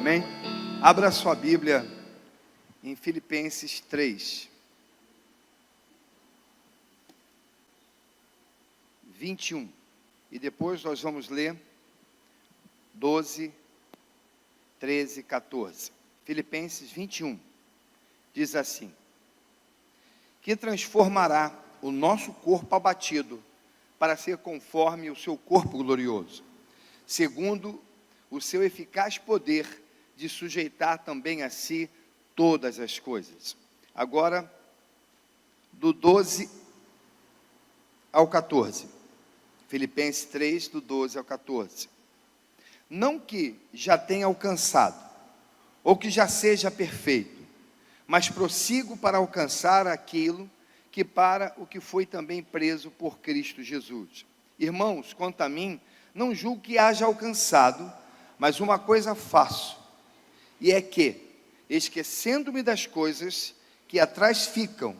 Amém? Abra sua Bíblia em Filipenses 3, 21. E depois nós vamos ler 12, 13, 14. Filipenses 21 diz assim: que transformará o nosso corpo abatido para ser conforme o seu corpo glorioso, segundo o seu eficaz poder de sujeitar também a si todas as coisas. Agora, do 12 ao 14. Filipenses 3, do 12 ao 14. Não que já tenha alcançado, ou que já seja perfeito, mas prossigo para alcançar aquilo que para o que foi também preso por Cristo Jesus. Irmãos, quanto a mim, não julgo que haja alcançado, mas uma coisa faço, e é que, esquecendo-me das coisas que atrás ficam,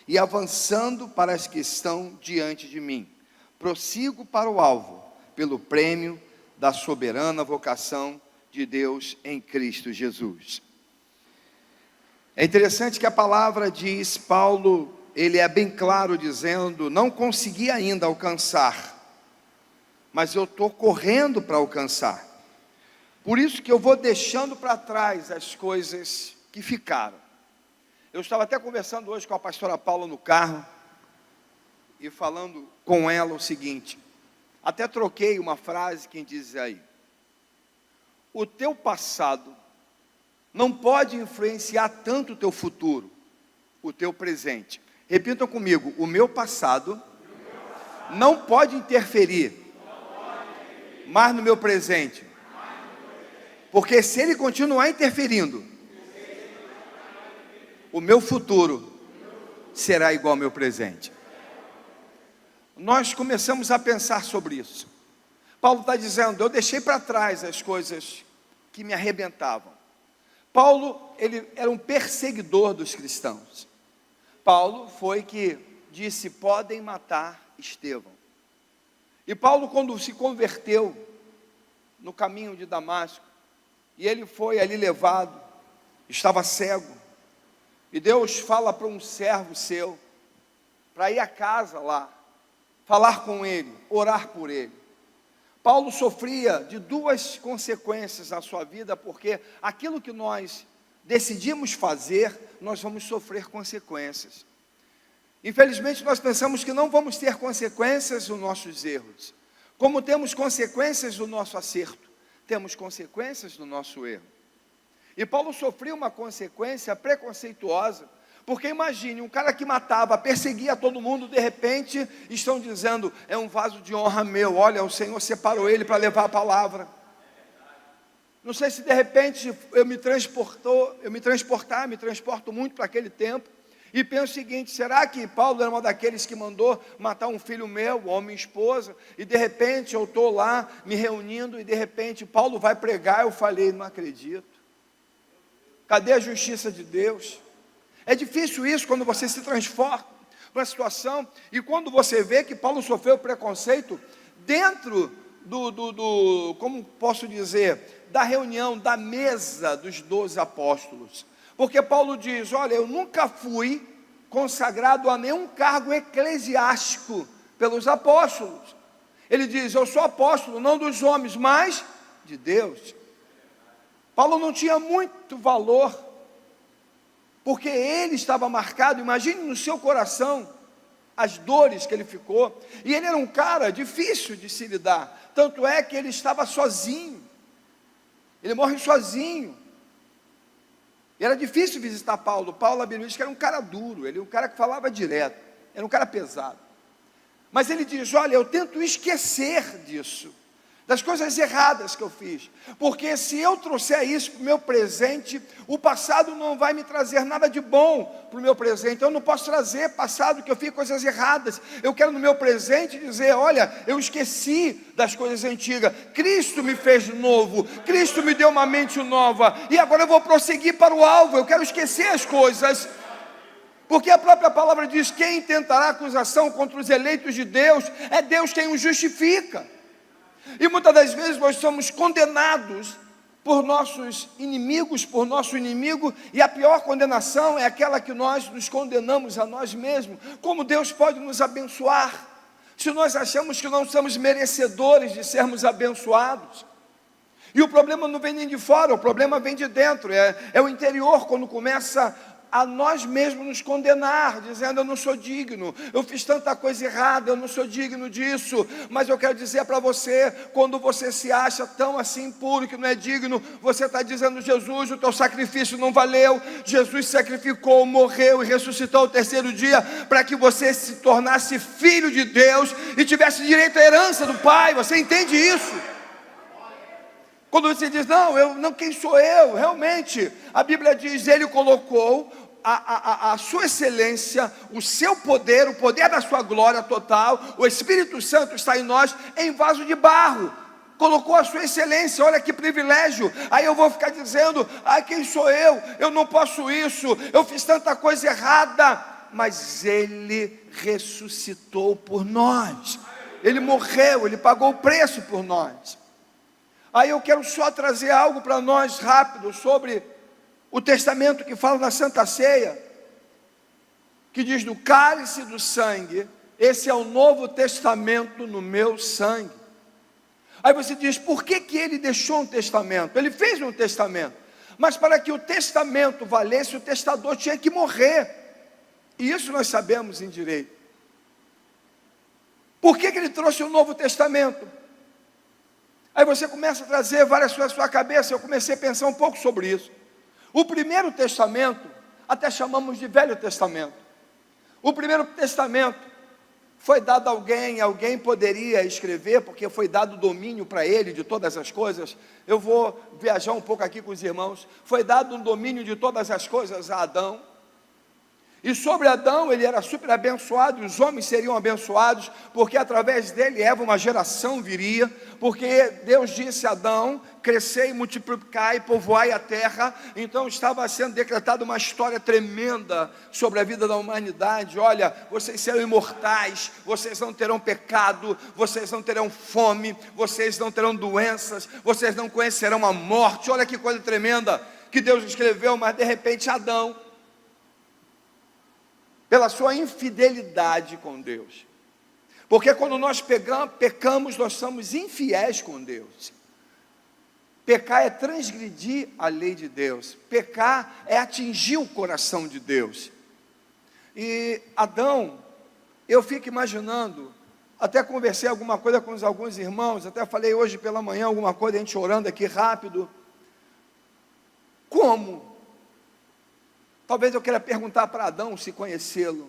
e avançando para as que estão diante de mim, prossigo para o alvo, pelo prêmio da soberana vocação de Deus em Cristo Jesus. É interessante que a palavra diz, Paulo, ele é bem claro dizendo, não consegui ainda alcançar, mas eu estou correndo para alcançar. Por isso que eu vou deixando para trás as coisas que ficaram. Eu estava até conversando hoje com a pastora Paula no carro, e falando com ela o seguinte, até troquei uma frase que diz aí, o teu passado não pode influenciar tanto o teu futuro, o teu presente. Repitam comigo, o meu passado não pode interferir, mas no meu presente. Porque se ele continuar interferindo, o meu futuro será igual ao meu presente. Nós começamos a pensar sobre isso. Paulo está dizendo, eu deixei para trás as coisas que me arrebentavam. Paulo, ele era um perseguidor dos cristãos. Paulo foi que disse, podem matar Estevão. E Paulo, quando se converteu no caminho de Damasco, e ele foi ali levado, estava cego, e Deus fala para um servo seu, para ir à casa lá, falar com ele, orar por ele. Paulo sofria de duas consequências na sua vida, porque aquilo que nós decidimos fazer, nós vamos sofrer consequências. Infelizmente nós pensamos que não vamos ter consequências dos nossos erros, como temos consequências do nosso acerto, temos consequências do nosso erro. E Paulo sofreu uma consequência preconceituosa, porque imagine, um cara que matava, perseguia todo mundo, de repente, estão dizendo, é um vaso de honra meu, olha, o Senhor separou ele para levar a palavra. Não sei se de repente eu me transporto muito para aquele tempo, e penso o seguinte, será que Paulo era um daqueles que mandou matar um filho meu, ou minha esposa, e de repente eu estou lá me reunindo, e de repente Paulo vai pregar, eu falei, não acredito. Cadê a justiça de Deus? É difícil isso quando você se transforma para uma situação, e quando você vê que Paulo sofreu preconceito, dentro como posso dizer, da reunião, da mesa dos 12 apóstolos, porque Paulo diz, olha, eu nunca fui consagrado a nenhum cargo eclesiástico pelos apóstolos, ele diz, eu sou apóstolo, não dos homens, mas de Deus. Paulo não tinha muito valor, porque ele estava marcado, imagine no seu coração, as dores que ele ficou, e ele era um cara difícil de se lidar, tanto é que ele estava sozinho, ele morre sozinho, e era difícil visitar Paulo. Paulo, a Bíblia diz que era um cara duro, ele era um cara que falava direto, era um cara pesado, mas ele diz, olha, eu tento esquecer disso, das coisas erradas que eu fiz, porque se eu trouxer isso para o meu presente, o passado não vai me trazer nada de bom para o meu presente. Eu não posso trazer passado que eu fiz coisas erradas, eu quero no meu presente dizer, olha, eu esqueci das coisas antigas, Cristo me fez novo, Cristo me deu uma mente nova, e agora eu vou prosseguir para o alvo, eu quero esquecer as coisas, porque a própria palavra diz, quem tentará acusação contra os eleitos de Deus, é Deus quem os justifica. E muitas das vezes nós somos condenados por nossos inimigos, por nosso inimigo, e a pior condenação é aquela que nós nos condenamos a nós mesmos. Como Deus pode nos abençoar, se nós achamos que não somos merecedores de sermos abençoados? E o problema não vem nem de fora, o problema vem de dentro, é o interior, quando começa a nós mesmos nos condenar, dizendo: eu não sou digno, eu fiz tanta coisa errada, eu não sou digno disso. Mas eu quero dizer para você, quando você se acha tão assim puro que não é digno, você está dizendo: Jesus, o teu sacrifício não valeu, Jesus sacrificou, morreu e ressuscitou ao terceiro dia, para que você se tornasse filho de Deus e tivesse direito à herança do Pai. Você entende isso? Quando você diz: não, quem sou eu? Realmente, a Bíblia diz: Ele colocou a sua excelência, o seu poder, o poder da sua glória total, o Espírito Santo está em nós, em vaso de barro. Colocou a sua excelência, olha que privilégio. Aí eu vou ficar dizendo: quem sou eu? Eu não posso isso, eu fiz tanta coisa errada. Mas Ele ressuscitou por nós, Ele morreu, Ele pagou o preço por nós. Aí eu quero só trazer algo para nós rápido sobre o testamento que fala na Santa Ceia, que diz: do cálice do sangue, esse é o novo testamento no meu sangue. Aí você diz: por que ele deixou um testamento? Ele fez um testamento, mas para que o testamento valesse, o testador tinha que morrer, e isso nós sabemos em direito. Por que ele trouxe um novo testamento? Aí você começa a trazer várias coisas à sua cabeça. Eu comecei a pensar um pouco sobre isso. O primeiro testamento, até chamamos de Velho Testamento. O primeiro testamento foi dado a alguém poderia escrever, porque foi dado domínio para ele de todas as coisas. Eu vou viajar um pouco aqui com os irmãos. Foi dado um domínio de todas as coisas a Adão. E sobre Adão, ele era super abençoado, e os homens seriam abençoados, porque através dele Eva, uma geração viria, porque Deus disse a Adão: crescei, multiplicai, povoai a terra. Então estava sendo decretada uma história tremenda sobre a vida da humanidade. Olha, vocês serão imortais, vocês não terão pecado, vocês não terão fome, vocês não terão doenças, vocês não conhecerão a morte. Olha que coisa tremenda que Deus escreveu. Mas de repente Adão, pela sua infidelidade com Deus, porque quando nós pecamos, nós somos infiéis com Deus. Pecar é transgredir a lei de Deus, pecar é atingir o coração de Deus. E Adão, eu fico imaginando, até conversei alguma coisa com alguns irmãos, até falei hoje pela manhã alguma coisa, a gente orando aqui rápido. Como? Talvez eu queira perguntar para Adão, se conhecê-lo: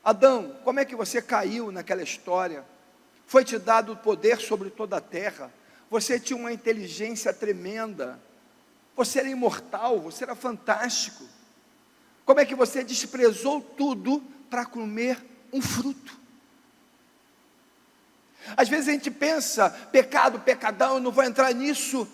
Adão, como é que você caiu naquela história? Foi te dado o poder sobre toda a terra, você tinha uma inteligência tremenda, você era imortal, você era fantástico. Como é que você desprezou tudo para comer um fruto? Às vezes a gente pensa: pecado, pecadão, eu não vou entrar nisso.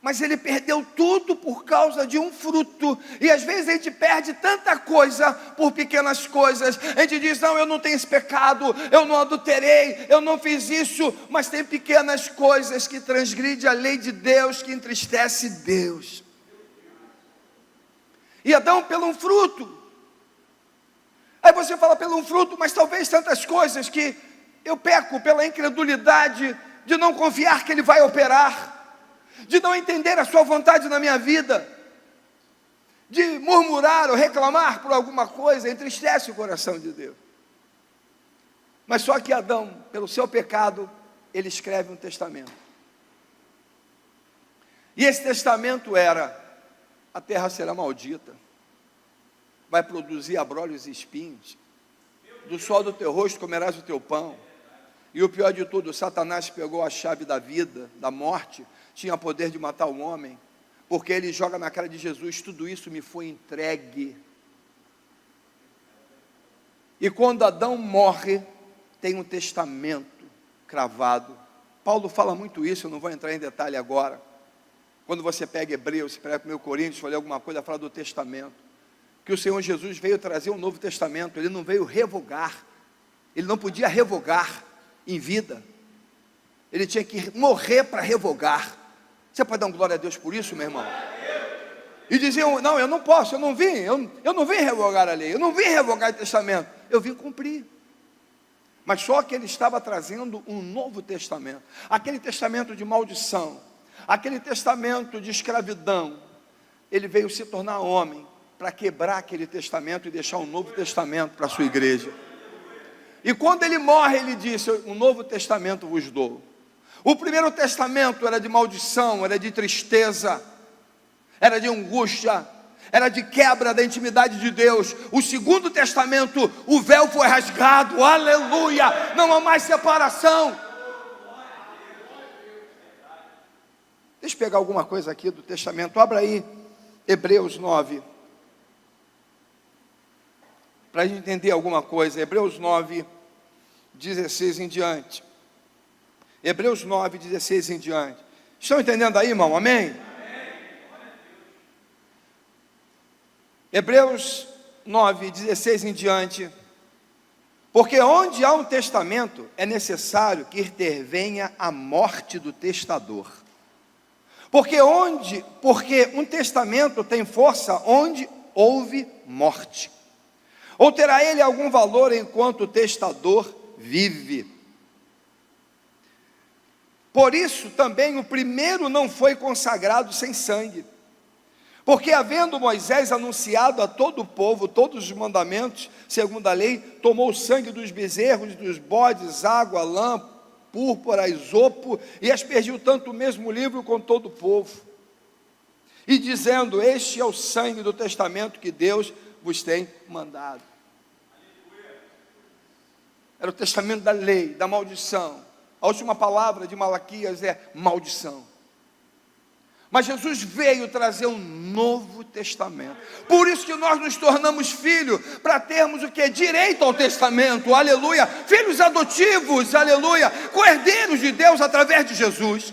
Mas ele perdeu tudo por causa de um fruto. E às vezes a gente perde tanta coisa por pequenas coisas. A gente diz: não, eu não tenho esse pecado, eu não adulterei, eu não fiz isso. Mas tem pequenas coisas que transgridem a lei de Deus, que entristece Deus. E Adão, pelo um fruto. Aí você fala: pelo um fruto, mas talvez tantas coisas que eu peco pela incredulidade de não confiar que Ele vai operar, de não entender a sua vontade na minha vida, de murmurar ou reclamar por alguma coisa, entristece o coração de Deus. Mas só que Adão, pelo seu pecado, ele escreve um testamento. E esse testamento era: a terra será maldita, vai produzir abrolhos e espinhos, do sol do teu rosto comerás o teu pão. E o pior de tudo, Satanás pegou a chave da vida, da morte, tinha poder de matar o homem, porque ele joga na cara de Jesus: tudo isso me foi entregue. E quando Adão morre, tem um testamento cravado. Paulo fala muito isso, eu não vou entrar em detalhe agora. Quando você pega Hebreus, se pega 1 Coríntios, for ler alguma coisa, fala do testamento, que o Senhor Jesus veio trazer um novo testamento. Ele não veio revogar, ele não podia revogar em vida, ele tinha que morrer para revogar. Você pode dar um glória a Deus por isso, meu irmão? E diziam, não, eu não posso, eu não vim revogar a lei, eu não vim revogar o testamento, eu vim cumprir. Mas só que ele estava trazendo um novo testamento, aquele testamento de maldição, aquele testamento de escravidão. Ele veio se tornar homem para quebrar aquele testamento e deixar um novo testamento para a sua igreja. E quando ele morre, ele disse, um novo testamento vos dou. O primeiro testamento era de maldição, era de tristeza, era de angústia, era de quebra da intimidade de Deus. O segundo testamento, o véu foi rasgado, aleluia, não há mais separação. Deixa eu pegar alguma coisa aqui do testamento, abra aí, Hebreus 9, para a gente entender alguma coisa, Hebreus 9, 16 em diante. Hebreus 9, 16 em diante. Estão entendendo aí, irmão? Amém? Hebreus 9, 16 em diante. Porque onde há um testamento, é necessário que intervenha a morte do testador. Porque um testamento tem força onde houve morte. Ou terá ele algum valor enquanto o testador vive? Por isso também o primeiro não foi consagrado sem sangue. Porque havendo Moisés anunciado a todo o povo todos os mandamentos, segundo a lei, tomou o sangue dos bezerros, dos bodes, água, lã, púrpura, isopo, e aspergiu tanto o mesmo livro com todo o povo. E dizendo, este é o sangue do testamento que Deus vos tem mandado. Era o testamento da lei, da maldição. A última palavra de Malaquias é maldição. Mas Jesus veio trazer um novo testamento. Por isso que nós nos tornamos filhos, para termos o que? Direito ao testamento, aleluia. Filhos adotivos, aleluia. Co-herdeiros de Deus através de Jesus.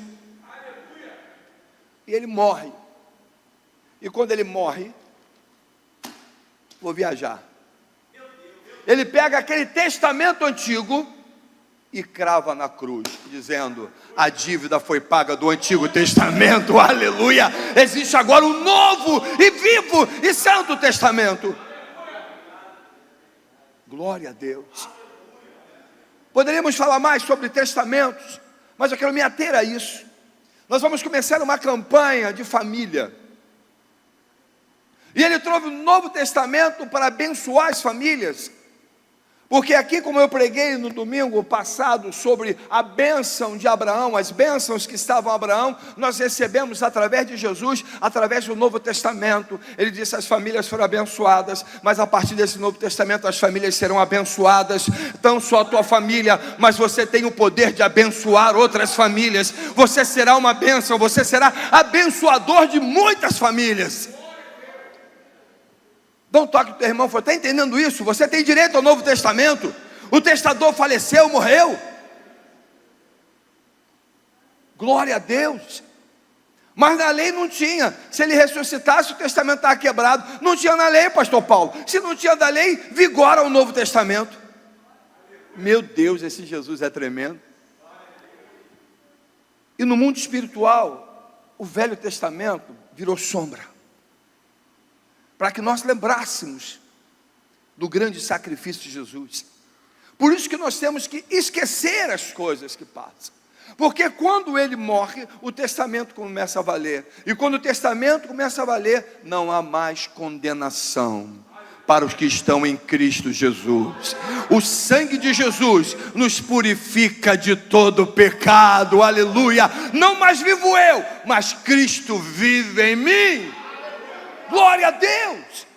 E ele morre. E quando ele morre, vou viajar. Ele pega aquele testamento antigo e crava na cruz, dizendo, a dívida foi paga do Antigo Testamento, aleluia, existe agora um novo e vivo e santo testamento. Glória a Deus. Poderíamos falar mais sobre testamentos, mas eu quero me ater a isso. Nós vamos começar uma campanha de família, e ele trouxe um novo testamento para abençoar as famílias. Porque aqui, como eu preguei no domingo passado sobre a bênção de Abraão, as bênçãos que estavam a Abraão, nós recebemos através de Jesus, através do Novo Testamento. Ele disse, as famílias foram abençoadas, mas a partir desse Novo Testamento as famílias serão abençoadas. Não só a tua família, mas você tem o poder de abençoar outras famílias. Você será uma bênção, você será abençoador de muitas famílias. Dá um toque do teu irmão, está entendendo isso? Você tem direito ao Novo Testamento. O testador faleceu, morreu. Glória a Deus. Mas na lei não tinha. Se ele ressuscitasse, o testamento estava quebrado. Não tinha na lei, pastor Paulo. Se não tinha da lei, vigora o Novo Testamento. Meu Deus, esse Jesus é tremendo. E no mundo espiritual, o Velho Testamento virou sombra, para que nós lembrássemos do grande sacrifício de Jesus. Por isso que nós temos que esquecer as coisas que passam. Porque quando ele morre, o testamento começa a valer. E quando o testamento começa a valer, não há mais condenação para os que estão em Cristo Jesus. O sangue de Jesus nos purifica de todo pecado, aleluia. Não mais vivo eu, mas Cristo vive em mim. Glória a Deus.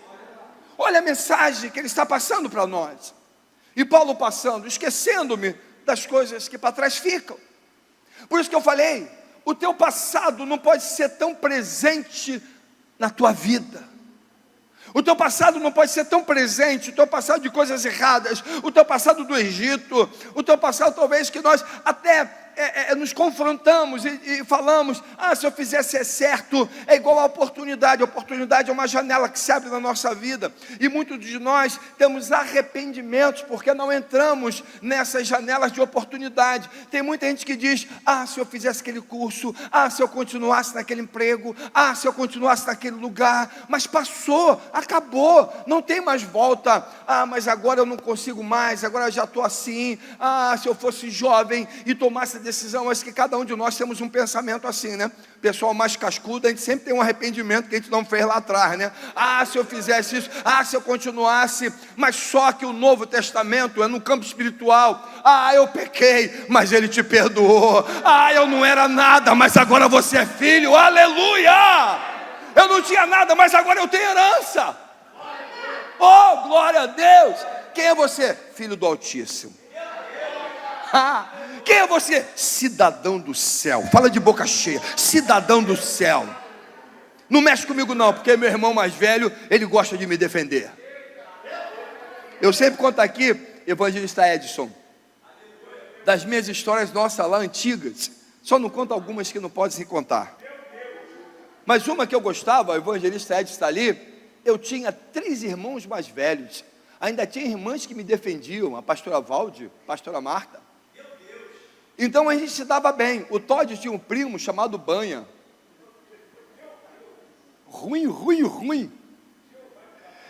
Olha a mensagem que ele está passando para nós. E Paulo passando, esquecendo-me das coisas que para trás ficam. Por isso que eu falei, o teu passado não pode ser tão presente na tua vida. O teu passado não pode ser tão presente, o teu passado de coisas erradas, o teu passado do Egito, o teu passado talvez que nós até nos confrontamos e falamos, se eu fizesse certo, é igual a oportunidade é uma janela que se abre na nossa vida, e muitos de nós temos arrependimentos, porque não entramos nessas janelas de oportunidade. Tem muita gente que diz, se eu fizesse aquele curso, se eu continuasse naquele emprego, se eu continuasse naquele lugar, mas passou, acabou, não tem mais volta. Mas agora eu não consigo mais, agora eu já estou assim. Se eu fosse jovem e tomasse a decisão. Acho que cada um de nós temos um pensamento assim, né? Pessoal mais cascudo, a gente sempre tem um arrependimento que a gente não fez lá atrás, né? Se eu fizesse isso, se eu continuasse. Mas só que o Novo Testamento é no campo espiritual. Eu pequei, mas Ele te perdoou. Eu não era nada, mas agora você é filho. Aleluia! Eu não tinha nada, mas agora eu tenho herança. Oh, glória a Deus! Quem é você? Filho do Altíssimo. Quem é você? Cidadão do céu. Fala de boca cheia. Cidadão do céu. Não mexe comigo não, porque meu irmão mais velho, ele gosta de me defender. Eu sempre conto aqui, evangelista Edson, das minhas histórias nossas lá antigas. Só não conto algumas que não podem se contar. Mas uma que eu gostava, o evangelista Edson está ali. Eu tinha 3 irmãos mais velhos. Ainda tinha irmãs que me defendiam, a pastora Valde, a pastora Marta. Então a gente se dava bem. O Todd tinha um primo chamado Banha. Ruim.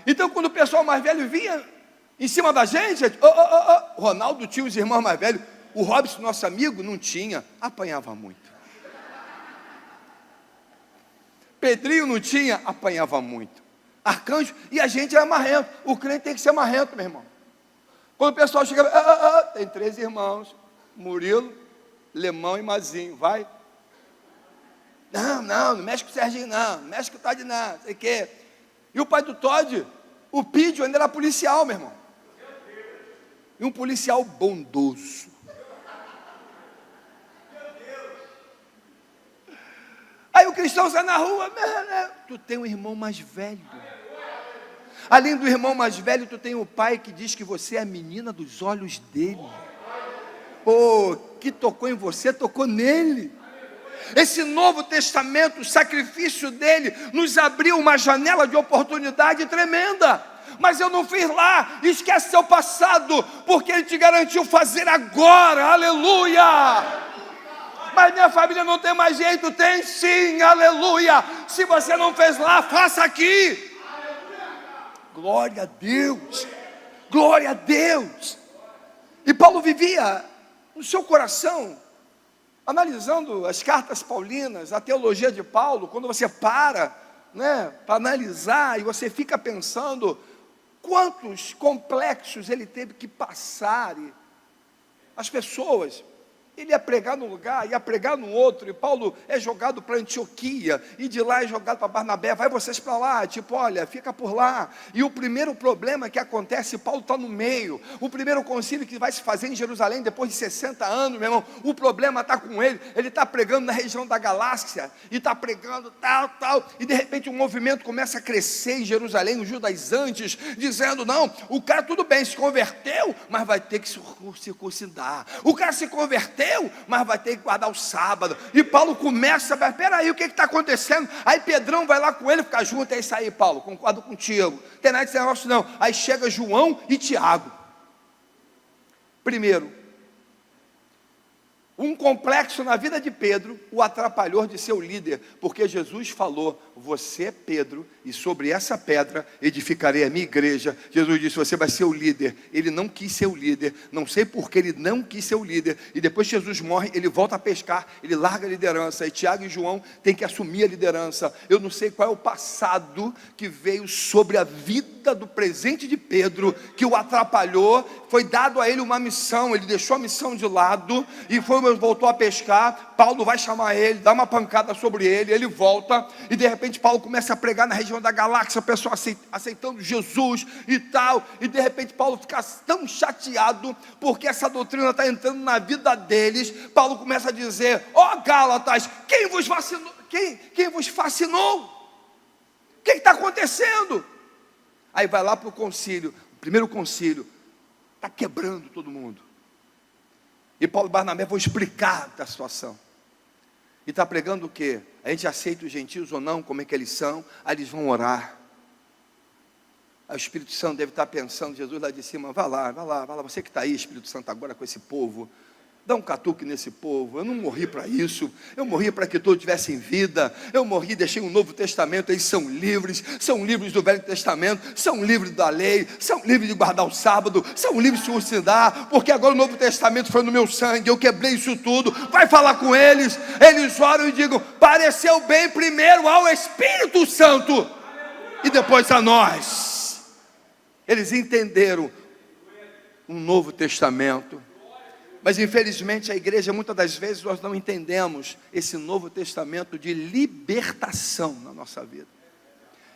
Então quando o pessoal mais velho vinha em cima da gente, Ronaldo tinha os irmãos mais velhos. O Robson, nosso amigo, não tinha, apanhava muito. Pedrinho não tinha, apanhava muito. Arcanjo, e a gente era marrento. O crente tem que ser marrento, meu irmão. Quando o pessoal chega, tem 3 irmãos, Murilo, Lemão e Mazinho, vai. Não mexe com o Serginho não mexe com o Todd não sei o quê. E o pai do Todd, o Pídio, ainda era policial, meu irmão. E um policial bondoso. Aí o cristão sai na rua, tu tem um irmão mais velho. Além do irmão mais velho, tu tem o pai que diz que você é a menina dos olhos dele. Que tocou em você, tocou nele. Esse Novo Testamento, o sacrifício dele, nos abriu uma janela de oportunidade tremenda. Mas eu não fiz lá, esquece seu passado, porque Ele te garantiu fazer agora, aleluia. Mas minha família não tem mais jeito, tem sim, aleluia. Se você não fez lá, faça aqui. Glória a Deus, glória a Deus. E Paulo vivia no seu coração, analisando as cartas paulinas, a teologia de Paulo. Quando você para analisar, e você fica pensando, quantos complexos ele teve que passar, e as pessoas, ele ia pregar num lugar, ia pregar no outro, e Paulo é jogado para Antioquia, e de lá é jogado para Barnabé, vai vocês para lá, olha, fica por lá. E o primeiro problema que acontece, Paulo está no meio, o primeiro concílio que vai se fazer em Jerusalém, depois de 60 anos, meu irmão, o problema está com ele está pregando na região da Galácia, e está pregando tal, e de repente um movimento começa a crescer em Jerusalém, os judaizantes, dizendo, não, o cara tudo bem, se converteu, mas vai ter que se circuncidar, o cara se converteu, mas vai ter que guardar o sábado. E Paulo começa, mas peraí, o que está acontecendo? Aí Pedrão vai lá com ele, fica junto, é isso aí, Paulo, concordo contigo, tem nada desse negócio não. Aí chega João e Tiago. Primeiro, um complexo na vida de Pedro o atrapalhou de ser o líder, porque Jesus falou, você é Pedro, e sobre essa pedra edificarei a minha igreja. Jesus disse, você vai ser o líder. Ele não quis ser o líder, não sei porque ele não quis ser o líder, e depois que Jesus morre, ele volta a pescar, ele larga a liderança, e Tiago e João têm que assumir a liderança. Eu não sei qual é o passado que veio sobre a vida do presente de Pedro, que o atrapalhou. Foi dado a ele uma missão, ele deixou a missão de lado, e voltou a pescar. Paulo vai chamar ele, dá uma pancada sobre ele, ele volta, e de repente Paulo começa a pregar na região da Galáxia, o pessoal aceitando Jesus e tal, e de repente Paulo fica tão chateado, porque essa doutrina está entrando na vida deles. Paulo começa a dizer, Gálatas, quem vos fascinou? Quem vos fascinou? O que está acontecendo? Aí vai lá para o concílio, o primeiro concílio, está quebrando todo mundo. E Paulo e Barnabé vão explicar da situação. E está pregando o quê? A gente aceita os gentios ou não, como é que eles são. Aí eles vão orar. Aí o Espírito Santo deve estar pensando, Jesus lá de cima, vai lá, você que está aí, Espírito Santo, agora com esse povo, dá um catuque nesse povo. Eu não morri para isso, eu morri para que todos tivessem vida, eu morri, deixei um Novo Testamento, eles são livres do Velho Testamento, são livres da lei, são livres de guardar o sábado, são livres de circuncidar, porque agora o Novo Testamento foi no meu sangue, eu quebrei isso tudo. Vai falar com eles, eles oram e digam, pareceu bem primeiro ao Espírito Santo, e depois a nós. Eles entenderam um Novo Testamento. Mas infelizmente a igreja, muitas das vezes, nós não entendemos esse Novo Testamento de libertação na nossa vida.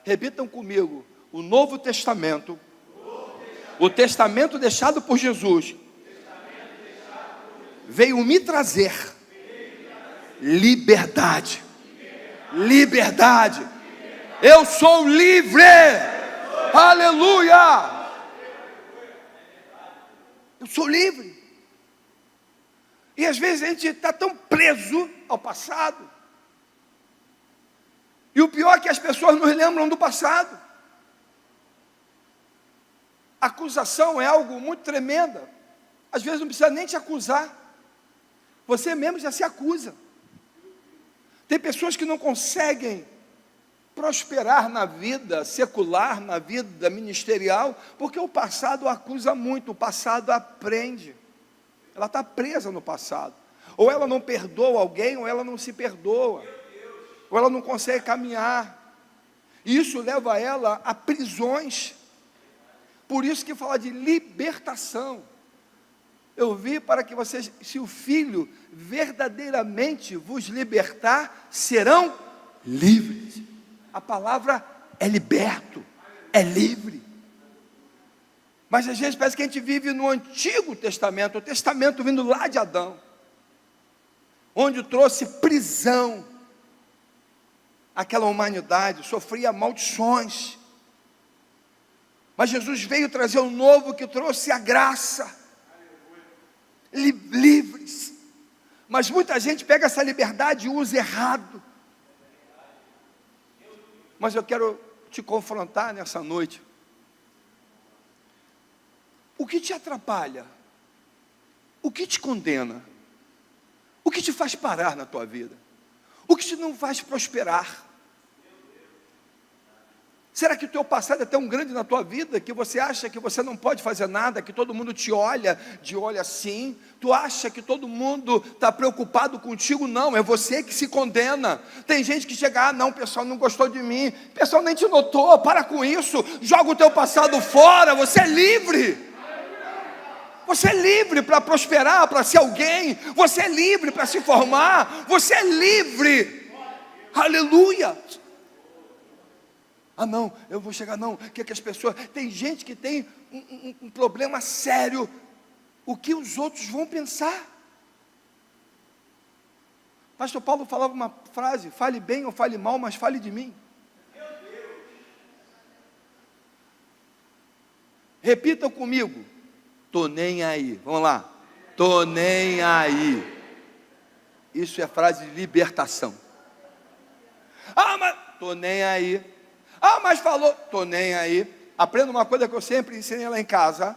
Repitam comigo, o Novo Testamento, o testamento deixado por Jesus, veio me trazer liberdade. Liberdade. Eu sou livre. Aleluia. Eu sou livre. E às vezes a gente está tão preso ao passado. E o pior é que as pessoas não lembram do passado. A acusação é algo muito tremendo. Às vezes não precisa nem te acusar. Você mesmo já se acusa. Tem pessoas que não conseguem prosperar na vida secular, na vida ministerial, porque o passado acusa muito, o passado aprende. Ela está presa no passado. Ou ela não perdoa alguém, ou ela não se perdoa. Ou ela não consegue caminhar. E isso leva ela a prisões. Por isso que fala de libertação. Eu vi para que vocês, se o Filho verdadeiramente vos libertar, serão livres. A palavra é liberto, é livre. Mas às vezes parece que a gente vive no Antigo Testamento, o Testamento vindo lá de Adão, onde trouxe prisão àquela humanidade, sofria maldições. Mas Jesus veio trazer um novo que trouxe a graça, livres. Mas muita gente pega essa liberdade e usa errado. Mas eu quero te confrontar nessa noite. O que te atrapalha? O que te condena? O que te faz parar na tua vida? O que te não faz prosperar? Será que o teu passado é tão grande na tua vida que você acha que você não pode fazer nada, que todo mundo te olha de olho assim? Tu acha que todo mundo está preocupado contigo? Não, é você que se condena. Tem gente que chega, não, o pessoal não gostou de mim, o pessoal nem te notou, para com isso, joga o teu passado fora, você é livre. Você é livre para prosperar, para ser alguém. Você é livre para se formar. Você é livre. Aleluia. Ah não, eu vou chegar não. O que as pessoas... Tem gente que tem um problema sério. O que os outros vão pensar? Pastor Paulo falava uma frase, fale bem ou fale mal, mas fale de mim. Repitam comigo. Tô nem aí. Vamos lá. Tô nem aí. Isso é frase de libertação. Ah, mas tô nem aí. Ah, mas falou, tô nem aí. Aprenda uma coisa que eu sempre ensinei lá em casa.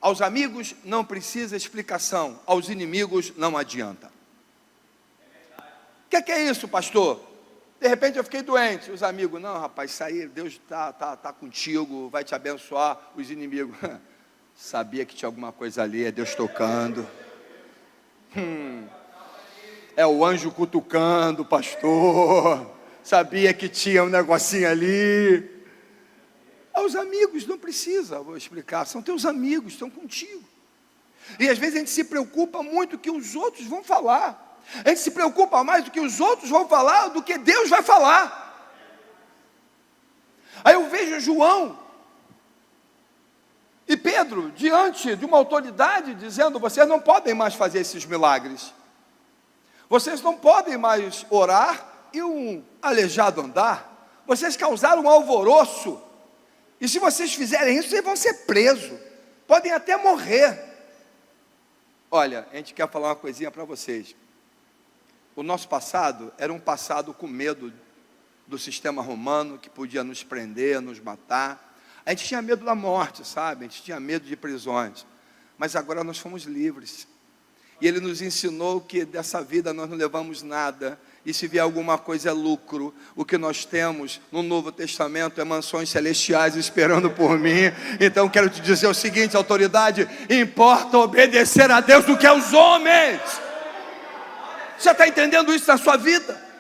Aos amigos não precisa explicação, aos inimigos não adianta. O que é isso, pastor? De repente eu fiquei doente. Os amigos, não, rapaz, isso aí, Deus tá contigo, vai te abençoar. Os inimigos, sabia que tinha alguma coisa ali, é Deus tocando. É o anjo cutucando, pastor. Sabia que tinha um negocinho ali. Aos amigos não precisa, vou explicar, são teus amigos, estão contigo. E às vezes a gente se preocupa muito com o que os outros vão falar. A gente se preocupa mais do que os outros vão falar do que Deus vai falar. Aí eu vejo João e Pedro diante de uma autoridade dizendo: vocês não podem mais fazer esses milagres. Vocês não podem mais orar e um aleijado andar. Vocês causaram um alvoroço. E se vocês fizerem isso, vocês vão ser presos. Podem até morrer. Olha, a gente quer falar uma coisinha para vocês. O nosso passado era um passado com medo do sistema romano, que podia nos prender, nos matar. A gente tinha medo da morte, sabe? A gente tinha medo de prisões. Mas agora nós fomos livres. E Ele nos ensinou que dessa vida nós não levamos nada. E se vier alguma coisa é lucro. O que nós temos no Novo Testamento é mansões celestiais esperando por mim. Então quero te dizer o seguinte, autoridade: importa obedecer a Deus do que aos homens. Você está entendendo isso na sua vida?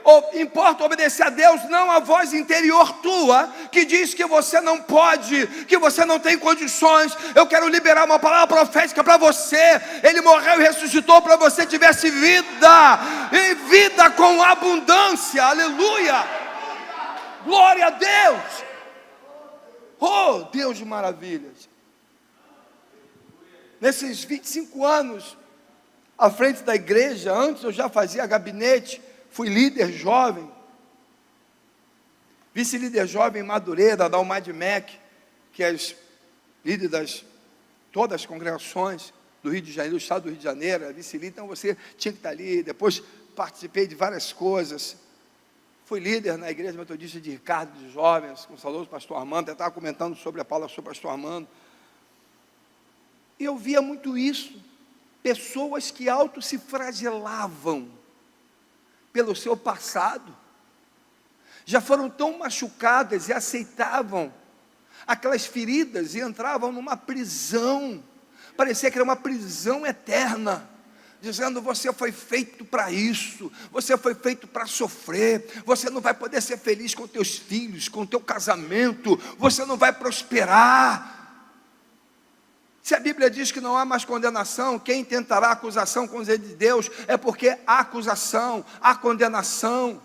Ou importa obedecer a Deus, não a voz interior tua, que diz que você não pode, que você não tem condições. Eu quero liberar uma palavra profética para você. Ele morreu e ressuscitou para você tivesse vida, e vida com abundância, aleluia, glória a Deus. Oh, Deus de maravilhas. Nesses 25 anos, à frente da igreja, antes eu já fazia gabinete, fui líder jovem, vice-líder jovem em Madureira, da Almad Mac, que é líder das todas as congregações do Rio de Janeiro, do estado do Rio de Janeiro, vice-líder, então você tinha que estar ali. Depois participei de várias coisas, fui líder na igreja metodista de Ricardo, de jovens, com o saudoso pastor Armando. Eu estava comentando sobre a palavra sobre o pastor Armando, e eu via muito isso, pessoas que auto se flagelavam pelo seu passado, já foram tão machucadas e aceitavam aquelas feridas e entravam numa prisão, parecia que era uma prisão eterna, dizendo: você foi feito para isso, você foi feito para sofrer, você não vai poder ser feliz com teus filhos, com teu casamento, você não vai prosperar. Se a Bíblia diz que não há mais condenação, quem tentará acusação com os de Deus? É porque há acusação, há condenação.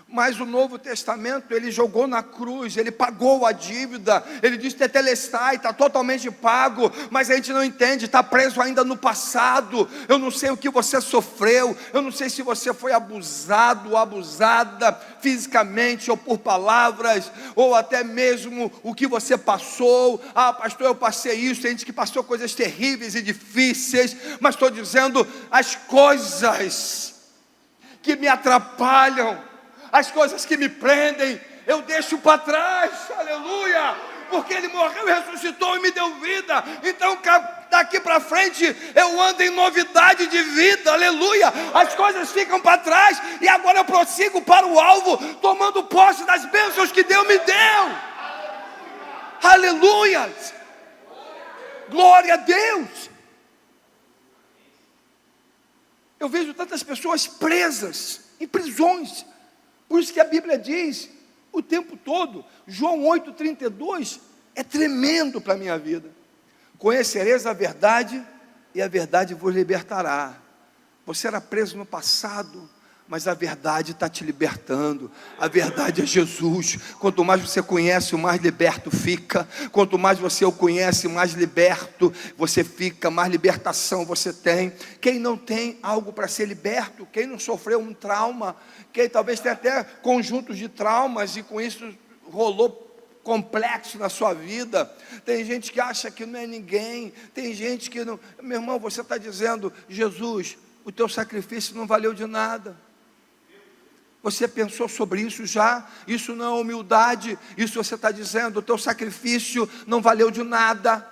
Mas o Novo Testamento, Ele jogou na cruz, Ele pagou a dívida. Ele diz: tetelestai, está totalmente pago. Mas a gente não entende, está preso ainda no passado. Eu não sei o que você sofreu, eu não sei se você foi abusado ou abusada, fisicamente ou por palavras, ou até mesmo o que você passou. Ah, pastor, eu passei isso. Tem gente que passou coisas terríveis e difíceis, mas estou dizendo, as coisas que me atrapalham, as coisas que me prendem, eu deixo para trás, aleluia, porque Ele morreu e ressuscitou e me deu vida. Então daqui para frente eu ando em novidade de vida, aleluia. As coisas ficam para trás e agora eu prossigo para o alvo, tomando posse das bênçãos que Deus me deu, aleluia, glória a Deus. Eu vejo tantas pessoas presas em prisões. Por isso que a Bíblia diz o tempo todo, João 8,32, é tremendo para a minha vida: conhecereis a verdade, e a verdade vos libertará. Você era preso no passado, mas a verdade está te libertando. A verdade é Jesus. Quanto mais você conhece, o mais liberto fica. Quanto mais você o conhece, mais liberto você fica, mais libertação você tem. Quem não tem algo para ser liberto, quem não sofreu um trauma, quem talvez tenha até conjuntos de traumas e com isso rolou complexo na sua vida. Tem gente que acha que não é ninguém, tem gente que não. Meu irmão, você está dizendo: Jesus, o teu sacrifício não valeu de nada. Você pensou sobre isso já? Isso não é humildade. Isso você está dizendo: o teu sacrifício não valeu de nada.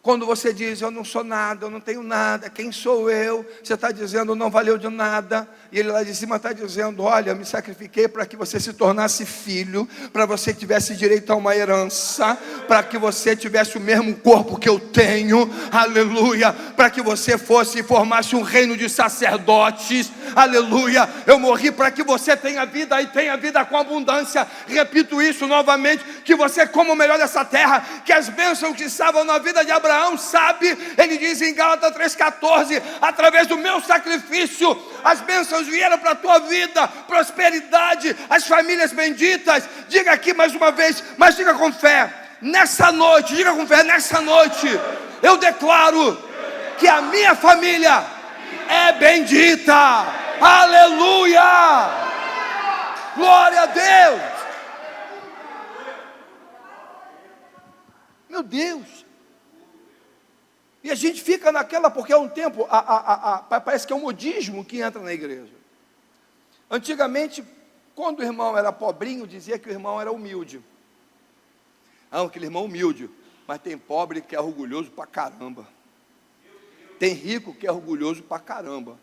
Quando você diz: eu não sou nada, eu não tenho nada, quem sou eu? Você está dizendo: não valeu de nada. E Ele lá de cima está dizendo: olha, eu me sacrifiquei para que você se tornasse filho, para você tivesse direito a uma herança, para que você tivesse o mesmo corpo que eu tenho, aleluia, para que você fosse e formasse um reino de sacerdotes, aleluia. Eu morri para que você tenha vida e tenha vida com abundância. Repito isso novamente, que você coma o melhor dessa terra, que as bênçãos que estavam na vida de Abraão, sabe, ele diz em Gálatas 3,14, através do meu sacrifício, as bênçãos vieram para a tua vida, prosperidade, as famílias benditas. Diga aqui mais uma vez, mas diga com fé, nessa noite, diga com fé, nessa noite, eu declaro que a minha família é bendita, aleluia, glória a Deus. Meu Deus, E a gente fica naquela, porque há um tempo, parece que é um modismo que entra na igreja. Antigamente, quando o irmão era pobrinho, dizia que o irmão era humilde. Aquele irmão humilde. Mas tem pobre que é orgulhoso pra caramba. Tem rico que é orgulhoso pra caramba.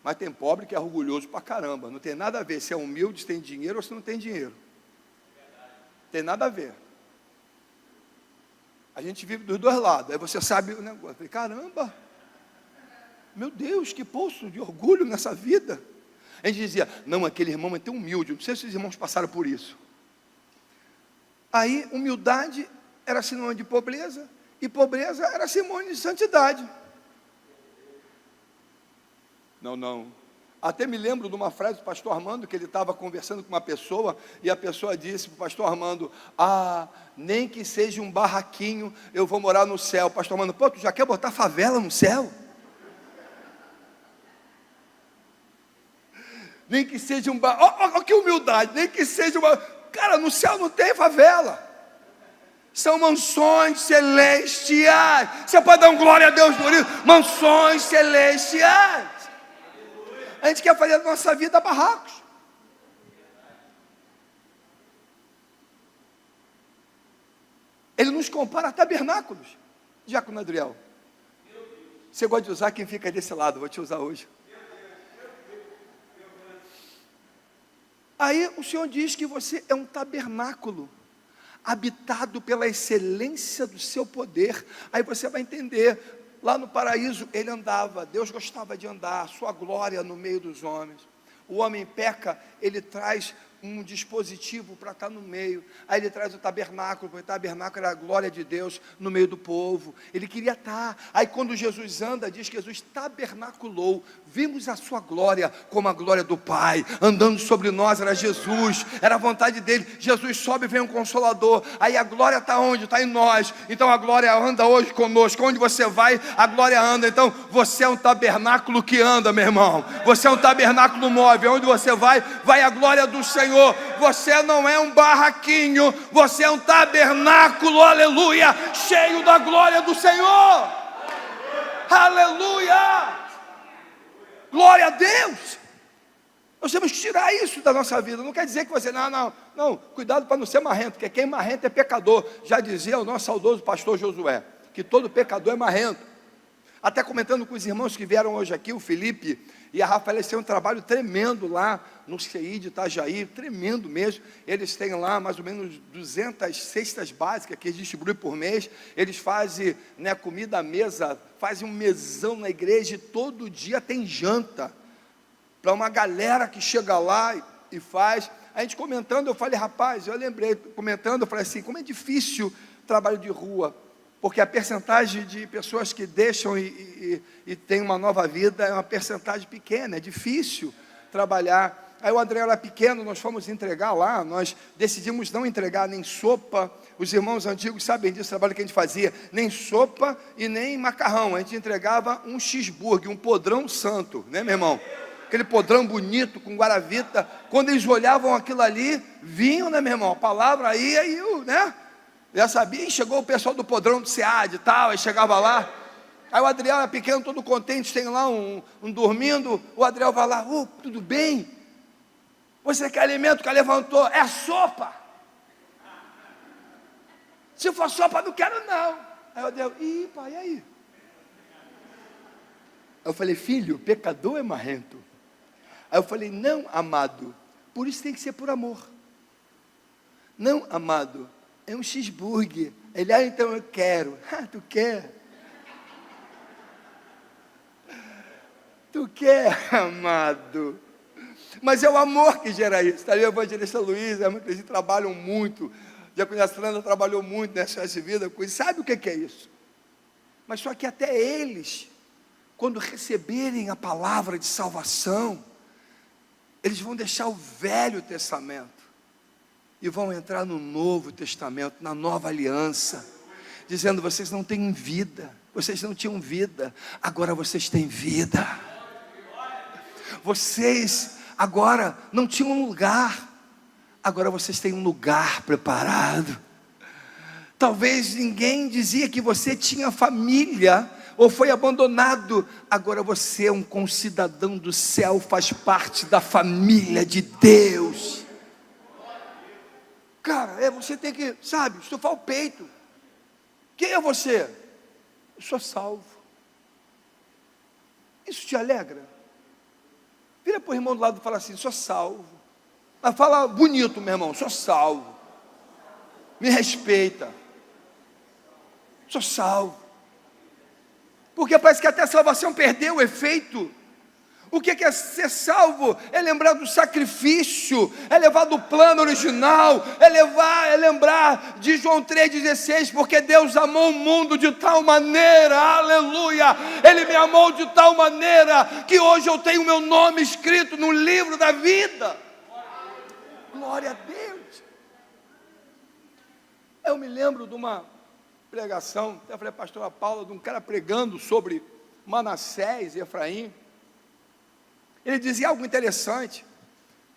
Mas tem pobre que é orgulhoso pra caramba. Não tem nada a ver se é humilde, se tem dinheiro ou se não tem dinheiro. Tem nada a ver. A gente vive dos dois lados. Aí você sabe o negócio. Eu falei, caramba, meu Deus, que poço de orgulho nessa vida. A gente dizia, não, aquele irmão é tão humilde. Não sei se os irmãos passaram por isso. Aí, humildade era sinônimo de pobreza, e pobreza era sinônimo de santidade. Não. Até me lembro de uma frase do pastor Armando, que ele estava conversando com uma pessoa, e a pessoa disse para o pastor Armando, nem que seja um barraquinho, eu vou morar no céu. Pastor Armando, tu já quer botar favela no céu? Nem que seja um barraquinho, olha que humildade, nem que seja uma... Cara, no céu não tem favela. São mansões celestiais. Você pode dar um glória a Deus por isso? Mansões celestiais. A gente quer fazer da nossa vida barracos. Ele nos compara a tabernáculos. Diácono Adriel, você gosta de usar quem fica desse lado? Vou te usar hoje. Aí o Senhor diz que você é um tabernáculo, habitado pela excelência do seu poder. Aí você vai entender, lá no paraíso ele andava, Deus gostava de andar, sua glória no meio dos homens. O homem peca, ele traz um dispositivo para estar no meio. Aí ele traz o tabernáculo, porque o tabernáculo era a glória de Deus no meio do povo. Ele queria estar. Aí quando Jesus anda, diz que Jesus tabernaculou. Vimos a sua glória como a glória do Pai, andando sobre nós. Era Jesus, era a vontade dele. Jesus sobe e vem um Consolador. Aí a glória está onde? Está em nós. Então a glória anda hoje conosco. Onde você vai, a glória anda. Então você é um tabernáculo que anda, meu irmão. Você é um tabernáculo móvel. Onde você vai, vai a glória do Senhor. Você não é um barraquinho, você é um tabernáculo, aleluia, cheio da glória do Senhor. Aleluia. Glória a Deus. Nós temos que tirar isso da nossa vida. Não quer dizer que você, não, cuidado para não ser marrento, porque quem é marrento é pecador. Já dizia o nosso saudoso pastor Josué, que todo pecador é marrento. Até comentando com os irmãos que vieram hoje aqui, o Felipe e a Rafael, eles têm um trabalho tremendo lá no CI de Itajaí, tremendo mesmo. Eles têm lá mais ou menos 200 cestas básicas que eles distribuem por mês. Eles fazem comida à mesa, fazem um mesão na igreja e todo dia tem janta para uma galera que chega lá e faz. A gente comentando, eu falei, rapaz, eu lembrei, comentando, eu falei assim, como é difícil o trabalho de rua. Porque a percentagem de pessoas que deixam e têm uma nova vida é uma percentagem pequena, é difícil trabalhar. Aí o André era pequeno, nós fomos entregar lá, nós decidimos não entregar nem sopa. Os irmãos antigos sabem disso, o trabalho que a gente fazia, nem sopa e nem macarrão. A gente entregava um cheeseburger, um podrão santo, né, meu irmão? Aquele podrão bonito, com guaravita. Quando eles olhavam aquilo ali, vinham, né, meu irmão? A palavra aí, né? Já sabia, e chegou o pessoal do podrão do SEAD e tal, aí chegava lá, aí o Adriel era pequeno, todo contente, tem lá um dormindo, o Adriel vai lá, tudo bem? Você quer alimento? Que levantou? É sopa. Se for sopa, não quero não. Aí o Adriel, pai, e aí? Eu falei, filho, pecador é marrento. Aí eu falei, não, amado, por isso tem que ser por amor. Não, amado, é um cheeseburger. Ele, então eu quero. Tu quer? Tu quer, amado? Mas é o amor que gera isso. Está ali o evangelista Luiz, eles trabalham muito. Já conhece a Fernanda, trabalhou muito nessa vida. Sabe o que é isso? Mas só que até eles, quando receberem a palavra de salvação, eles vão deixar o Velho Testamento e vão entrar no Novo Testamento, na Nova Aliança, dizendo, vocês não têm vida, vocês não tinham vida, agora vocês têm vida. Vocês agora não tinham um lugar, agora vocês têm um lugar preparado. Talvez ninguém dizia que você tinha família, ou foi abandonado, agora você é um concidadão do céu, faz parte da família de Deus. Cara, você tem que, sabe, estufar o peito. Quem é você? Eu sou salvo. Isso te alegra? Vira para o irmão do lado e fala assim: sou salvo. Mas fala bonito, meu irmão: sou salvo. Me respeita. Sou salvo. Porque parece que até a salvação perdeu o efeito. O que é ser salvo? É lembrar do sacrifício, é levar do plano original, é lembrar de João 3,16, porque Deus amou o mundo de tal maneira, aleluia, Ele me amou de tal maneira, que hoje eu tenho meu nome escrito no livro da vida. Glória a Deus. Eu me lembro de uma pregação, até falei a pastora Paula, de um cara pregando sobre Manassés e Efraim. Ele dizia algo interessante: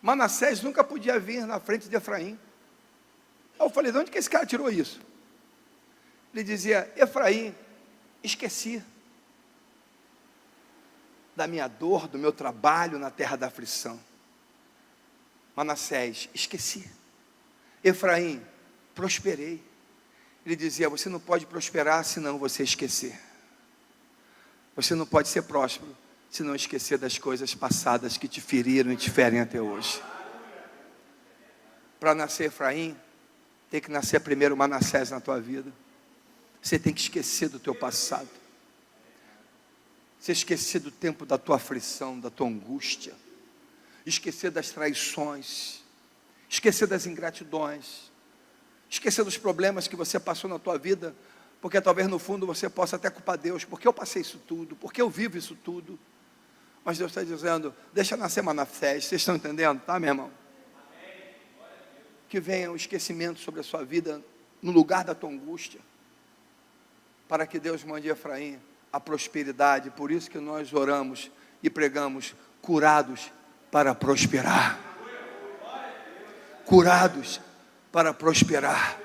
Manassés nunca podia vir na frente de Efraim. Eu falei: de onde que esse cara tirou isso? Ele dizia: Efraim, esqueci da minha dor, do meu trabalho na terra da aflição. Manassés, esqueci. Efraim, prosperei. Ele dizia: você não pode prosperar senão você esquecer. Você não pode ser próspero se não esquecer das coisas passadas que te feriram e te ferem até hoje. Para nascer Efraim, tem que nascer primeiro Manassés na tua vida. Você tem que esquecer do teu passado. Você esquecer do tempo da tua aflição, da tua angústia. Esquecer das traições. Esquecer das ingratidões. Esquecer dos problemas que você passou na tua vida, porque talvez no fundo você possa até culpar Deus, porque eu passei isso tudo, porque eu vivo isso tudo. Mas Deus está dizendo: deixa nascer Manassés. Vocês estão entendendo, tá, meu irmão? Que venha o esquecimento sobre a sua vida, no lugar da tua angústia, para que Deus mande a Efraim a prosperidade. Por isso que nós oramos e pregamos: curados para prosperar. Curados para prosperar.